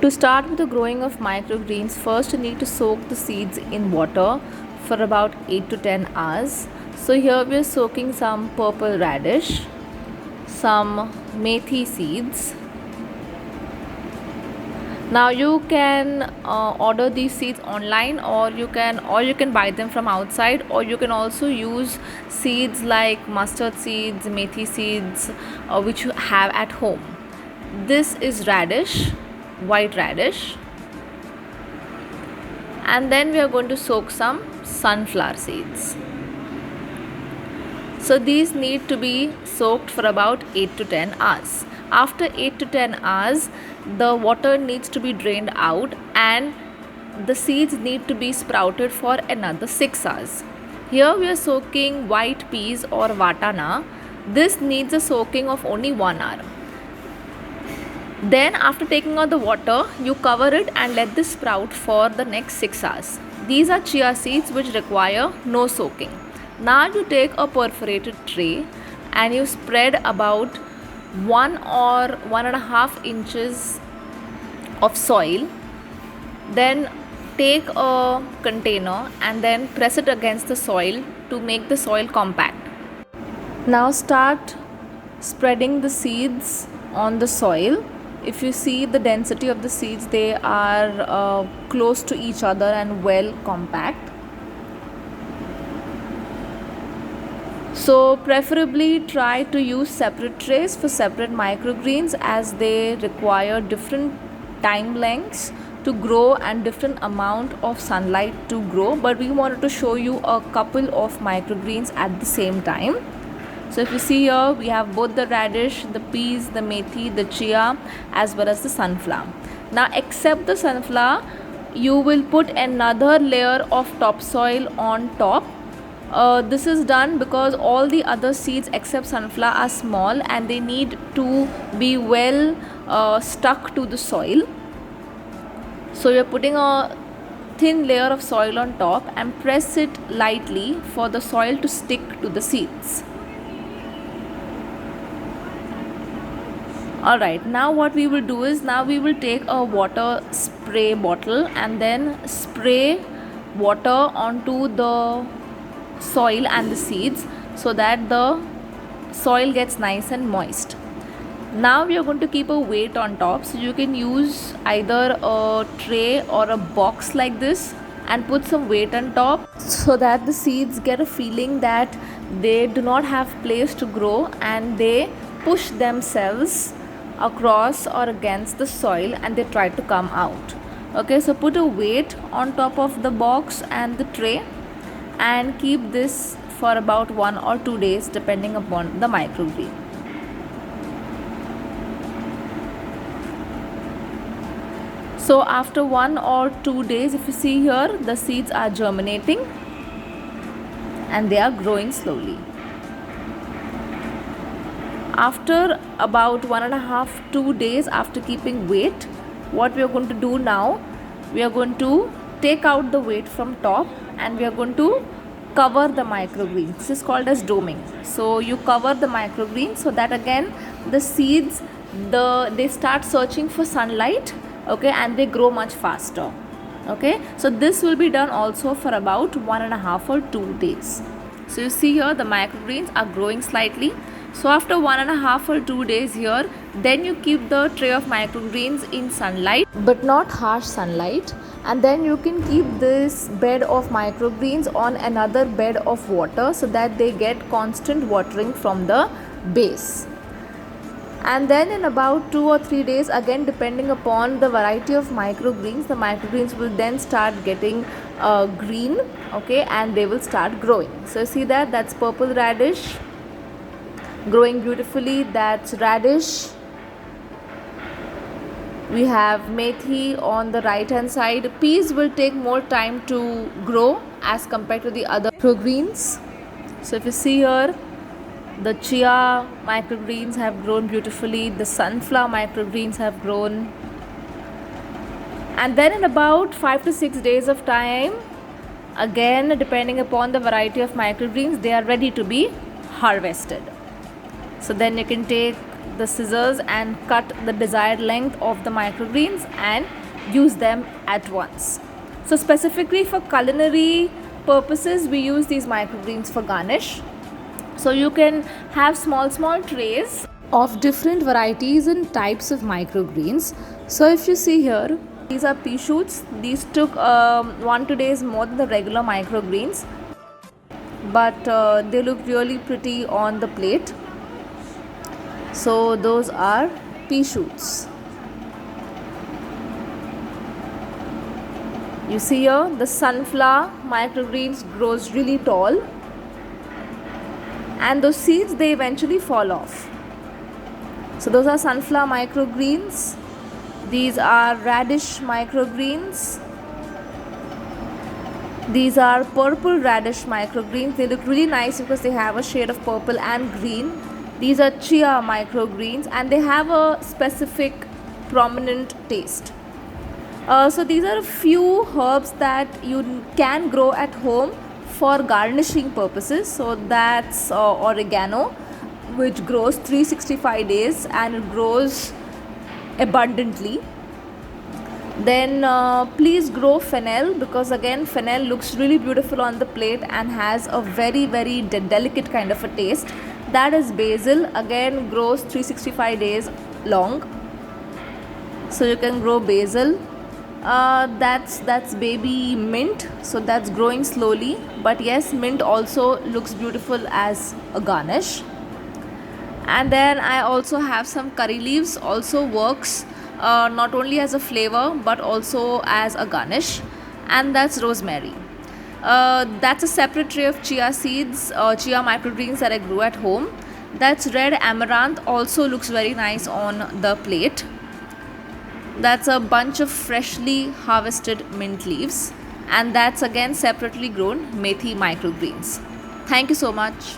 To start with the growing of microgreens, first you need to soak the seeds in water for about 8 to 10 hours. So here we are soaking some purple radish, some methi seeds. Now you can order these seeds online, or you can buy them from outside, or you can also use seeds like mustard seeds, methi seeds, which you have at home. This is radish, white radish, and then we are going to soak some sunflower seeds. So these need to be soaked for about 8 to 10 hours. After 8 to 10 hours, the water needs to be drained out and the seeds need to be sprouted for another 6 hours. Here we are soaking white peas or vatana. This needs a soaking of only 1 hour. Then after taking out the water, you cover it and let this sprout for the next 6 hours. These are chia seeds which require no soaking. Now you take a perforated tray and you spread about 1 or 1.5 inches of soil. Then take a container and then press it against the soil to make the soil compact. Now start spreading the seeds on the soil. If you see the density of the seeds, they are close to each other and well compact. So preferably try to use separate trays for separate microgreens, as they require different time lengths to grow and different amount of sunlight to grow, but we wanted to show you a couple of microgreens at the same time. So if you see here, we have both the radish, the peas, the methi, the chia, as well as the sunflower. Now except the sunflower, you will put another layer of topsoil on top. This is done because all the other seeds except sunflower are small and they need to be well stuck to the soil. So you're putting a thin layer of soil on top and press it lightly for the soil to stick to the seeds. Alright, now what we will do is, now we will take a water spray bottle and then spray water onto the soil and the seeds so that the soil gets nice and moist. Now we are going to keep a weight on top, so you can use either a tray or a box like this and put some weight on top so that the seeds get a feeling that they do not have place to grow and they push themselves across or against the soil and they try to come out. Okay, so put a weight on top of the box and the tray and keep this for about 1 or 2 days depending upon the microgreen. So after 1 or 2 days, if you see here, the seeds are germinating and they are growing slowly. After about 1.5 to 2 days after keeping weight, what we are going to do now, we are going to take out the weight from top and we are going to cover the microgreens. This is called as doming. So you cover the microgreens so that again the seeds, they start searching for sunlight, okay, and they grow much faster. Okay, so this will be done also for about 1.5 or 2 days. So you see here the microgreens are growing slightly. So after 1.5 or 2 days here, then you keep the tray of microgreens in sunlight, but not harsh sunlight, and then you can keep this bed of microgreens on another bed of water so that they get constant watering from the base. And then in about 2 or 3 days, again depending upon the variety of microgreens, the microgreens will then start getting green, okay, and they will start growing. So see that, that's purple radish growing beautifully, that's radish. We have methi on the right hand side. Peas will take more time to grow as compared to the other microgreens. So if you see here, the chia microgreens have grown beautifully, the sunflower microgreens have grown, and then in about 5 to 6 days of time, again depending upon the variety of microgreens, they are ready to be harvested. So then you can take the scissors and cut the desired length of the microgreens and use them at once. So specifically for culinary purposes, we use these microgreens for garnish. So you can have small trays of different varieties and types of microgreens. So if you see here, these are pea shoots. These took 1-2 days more than the regular microgreens, but they look really pretty on the plate. So those are pea shoots. You see here, the sunflower microgreens grows really tall, and those seeds, they eventually fall off. So those are sunflower microgreens. These are radish microgreens. These are purple radish microgreens. They look really nice because they have a shade of purple and green. These are chia microgreens, and they have a specific prominent taste. So these are a few herbs that you can grow at home for garnishing purposes. So that's oregano, which grows 365 days and it grows abundantly. Then please grow fennel, because again fennel looks really beautiful on the plate and has a very delicate kind of a taste. That is basil, again grows 365 days long. So you can grow basil. That's baby mint, so that's growing slowly, but yes, mint also looks beautiful as a garnish. And then I also have some curry leaves, also works not only as a flavor but also as a garnish, and that's rosemary. That's a separate tray of chia seeds, chia microgreens that I grew at home. That's red amaranth, also looks very nice on the plate. That's a bunch of freshly harvested mint leaves, and that's again separately grown methi microgreens. Thank you so much.